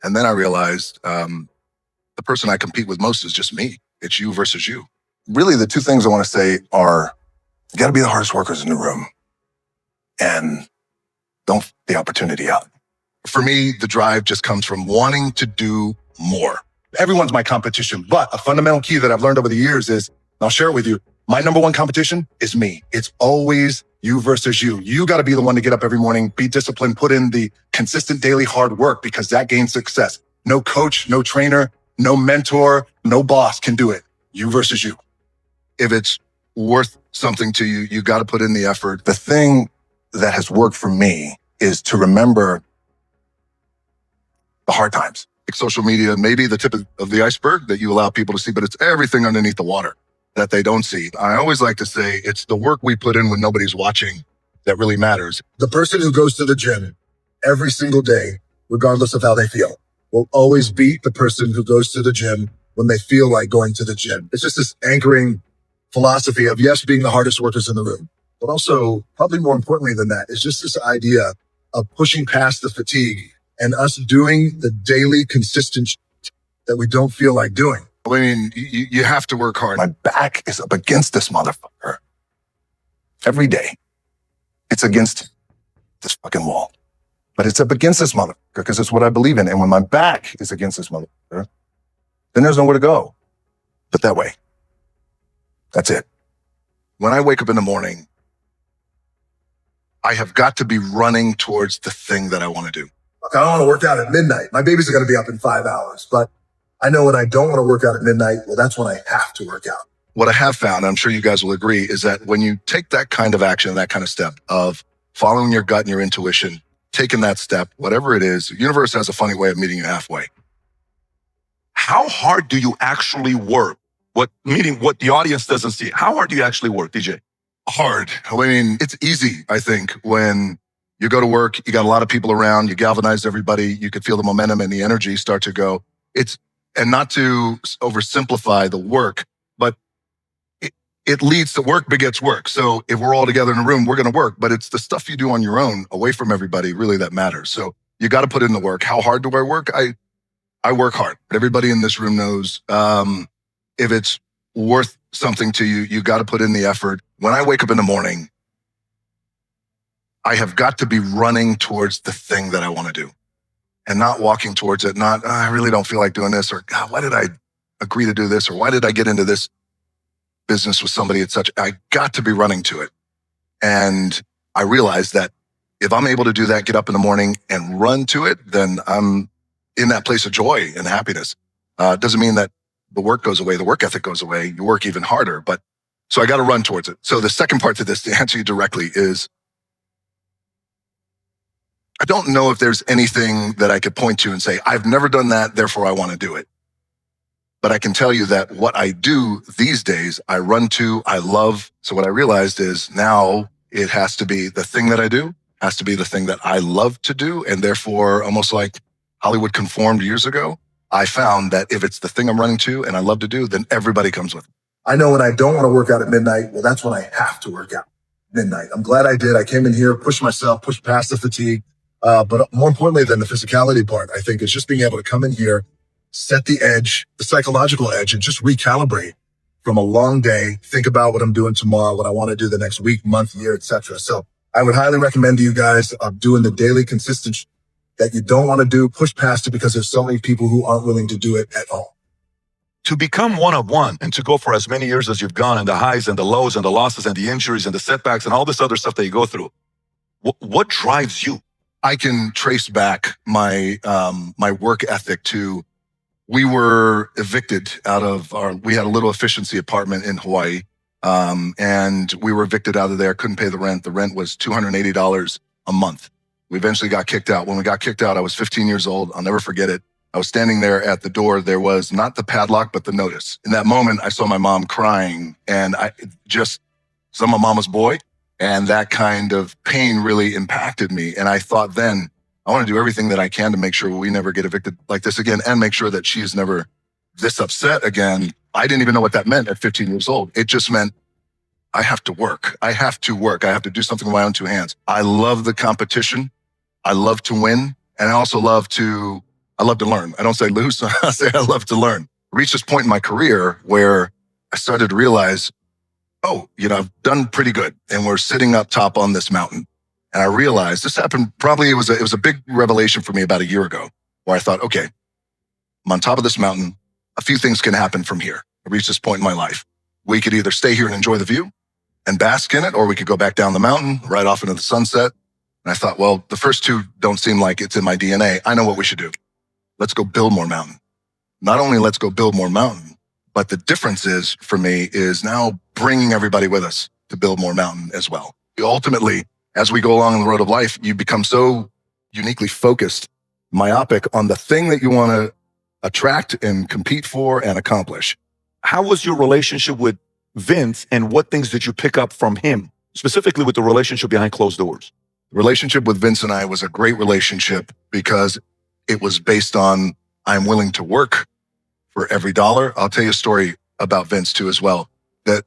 And then I realized the person I compete with most is just me. It's you versus you. Really, the two things I want to say are, you got to be the hardest workers in the room and don't f the opportunity out. For me, the drive just comes from wanting to do more. Everyone's my competition, but a fundamental key that I've learned over the years is, and I'll share it with you, my number one competition is me. It's always you versus you. You got to be the one to get up every morning, be disciplined, put in the consistent daily hard work, because that gains success. No coach, no trainer, no mentor, no boss can do it. You versus you. If it's worth something to you, you got to put in the effort. The thing that has worked for me is to remember the hard times. Like social media may be the tip of the iceberg that you allow people to see, but it's everything underneath the water that they don't see. I always like to say it's the work we put in when nobody's watching that really matters. The person who goes to the gym every single day, regardless of how they feel, will always beat the person who goes to the gym when they feel like going to the gym. It's just this anchoring philosophy of, yes, being the hardest workers in the room, but also, probably more importantly than that, is just this idea of pushing past the fatigue and us doing the daily consistent that we don't feel like doing. I mean, you have to work hard. My back is up against this motherfucker. Every day, it's against this fucking wall. But it's up against this motherfucker because it's what I believe in. And when my back is against this motherfucker, then there's nowhere to go but that way. That's it. When I wake up in the morning, I have got to be running towards the thing that I want to do. I don't want to work out at midnight. My babies are going to be up in 5 hours, but I know when I don't want to work out at midnight, well, that's when I have to work out. What I have found, and I'm sure you guys will agree, is that when you take that kind of action, that kind of step of following your gut and your intuition, taking that step, whatever it is, the universe has a funny way of meeting you halfway. How hard do you actually work? Meaning what the audience doesn't see. How hard do you actually work, DJ? Hard. I mean, it's easy, I think, when you go to work, you got a lot of people around, you galvanize everybody, you could feel the momentum and the energy start to go. And not to oversimplify the work, but it leads to work begets work. So if we're all together in a room, we're going to work, but it's the stuff you do on your own, away from everybody, really that matters. So you got to put in the work. How hard do I work? I work hard. Everybody in this room knows, if it's worth something to you, you got to put in the effort. When I wake up in the morning, I have got to be running towards the thing that I want to do and not walking towards it. Not, I really don't feel like doing this, or God, why did I agree to do this? Or why did I get into this business with somebody at such, I got to be running to it. And I realized that if I'm able to do that, get up in the morning and run to it, then I'm in that place of joy and happiness. It doesn't mean that the work goes away, the work ethic goes away, you work even harder, but so I got to run towards it. So the second part to this, to answer you directly, is I don't know if there's anything that I could point to and say, I've never done that, therefore I want to do it. But I can tell you that what I do these days, I run to, I love. So what I realized is now it has to be the thing that I do, has to be the thing that I love to do. And therefore, almost like Hollywood conformed years ago, I found that if it's the thing I'm running to and I love to do, then everybody comes with it. I know when I don't want to work out at midnight, well, that's when I have to work out midnight. I'm glad I did. I came in here, pushed myself, pushed past the fatigue. But more importantly than the physicality part, I think, is just being able to come in here, set the edge, the psychological edge, and just recalibrate from a long day. Think about what I'm doing tomorrow, what I want to do the next week, month, year, etc. So I would highly recommend to you guys doing the daily consistent that you don't want to do, push past it, because there's so many people who aren't willing to do it at all. To become one of one and to go for as many years as you've gone, and the highs and the lows and the losses and the injuries and the setbacks and all this other stuff that you go through, what drives you? I can trace back my my work ethic to, we were evicted out of we had a little efficiency apartment in Hawaii, and we were evicted out of there, couldn't pay the rent. The rent was $280 a month. We eventually got kicked out. When we got kicked out, I was 15 years old. I'll never forget it. I was standing there at the door. There was not the padlock, but the notice. In that moment, I saw my mom crying, and I'm a mama's boy. And that kind of pain really impacted me. And I thought then, I want to do everything that I can to make sure we never get evicted like this again, and make sure that she is never this upset again. I didn't even know what that meant at 15 years old. It just meant I have to work. I have to work. I have to do something with my own two hands. I love the competition. I love to win. And I also love to I love to learn. I don't say lose. I say I love to learn. I reached this point in my career where I started to realize, oh, I've done pretty good. And we're sitting up top on this mountain. And I realized this happened probably, it was a big revelation for me about a year ago, where I thought, okay, I'm on top of this mountain. A few things can happen from here. I reached this point in my life. We could either stay here and enjoy the view and bask in it, or we could go back down the mountain, right off into the sunset. And I thought, well, the first two don't seem like it's in my DNA. I know what we should do. Let's go build more mountain. Not only let's go build more mountain, but the difference is, for me, is now bringing everybody with us to build more mountain as well. Ultimately, as we go along on the road of life, you become so uniquely focused, myopic on the thing that you want to attract and compete for and accomplish. How was your relationship with Vince, and what things did you pick up from him, specifically with the relationship behind closed doors? The relationship with Vince and I was a great relationship because it was based on, I'm willing to work for every dollar. I'll tell you a story about Vince too as well, that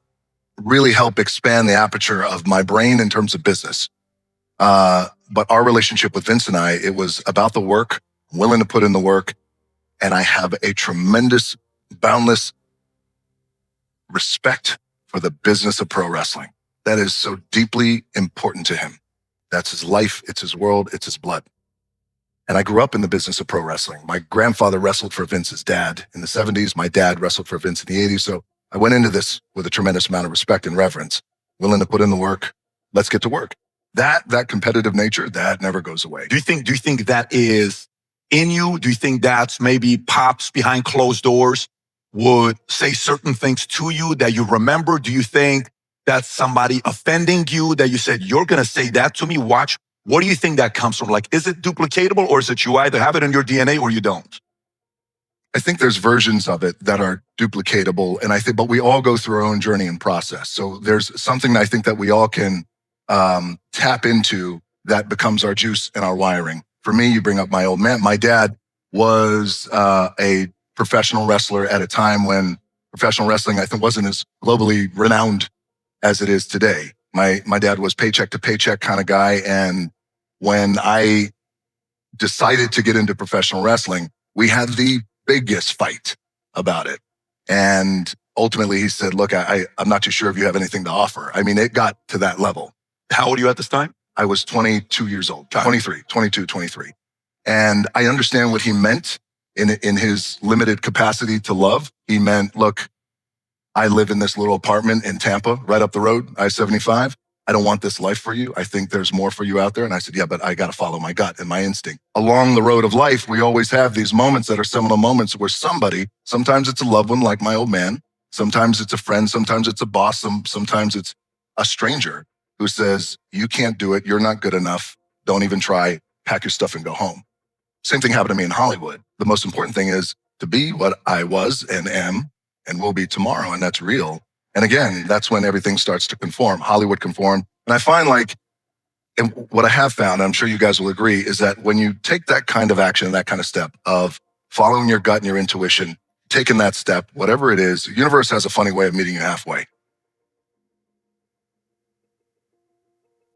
really helped expand the aperture of my brain in terms of business. But our relationship with Vince and I, it was about the work, willing to put in the work. And I have a tremendous, boundless respect for the business of pro wrestling. That is so deeply important to him. That's his life. It's his world. It's his blood. And I grew up in the business of pro wrestling. My grandfather wrestled for Vince's dad in the 70s. My dad wrestled for Vince in the 80s. So I went into this with a tremendous amount of respect and reverence, willing to put in the work. Let's get to work. That competitive nature, that never goes away. Do you think that is in you? Do you think that's maybe pops behind closed doors would say certain things to you that you remember? Do you think that's somebody offending you that you said, you're going to say that to me? Watch. What do you think that comes from? Like, is it duplicatable, or is it you either have it in your DNA or you don't? I think there's versions of it that are duplicatable. And but we all go through our own journey and process. So there's something that I think that we all can tap into that becomes our juice and our wiring. For me, you bring up my old man. My dad was a professional wrestler at a time when professional wrestling, I think, wasn't as globally renowned as it is today. My dad was paycheck to paycheck kind of guy. And when I decided to get into professional wrestling, we had the biggest fight about it. And ultimately he said, look, I'm not too sure if you have anything to offer. I mean, it got to that level. How old are you at this time? I was 22 years old, 23. And I understand what he meant in his limited capacity to love. He meant, look, I live in this little apartment in Tampa, right up the road, I-75. I don't want this life for you. I think there's more for you out there. And I said, yeah, but I got to follow my gut and my instinct. Along the road of life, we always have these moments that are seminal moments where sometimes it's a loved one like my old man, sometimes it's a friend, sometimes it's a boss, sometimes it's a stranger who says, you can't do it. You're not good enough. Don't even try. Pack your stuff and go home. Same thing happened to me in Hollywood. The most important thing is to be what I was and am and will be tomorrow. And that's real. And again, that's when everything starts to conform. Hollywood conformed. And I find and what I have found, and I'm sure you guys will agree, is that when you take that kind of action, that kind of step of following your gut and your intuition, taking that step, whatever it is, the universe has a funny way of meeting you halfway.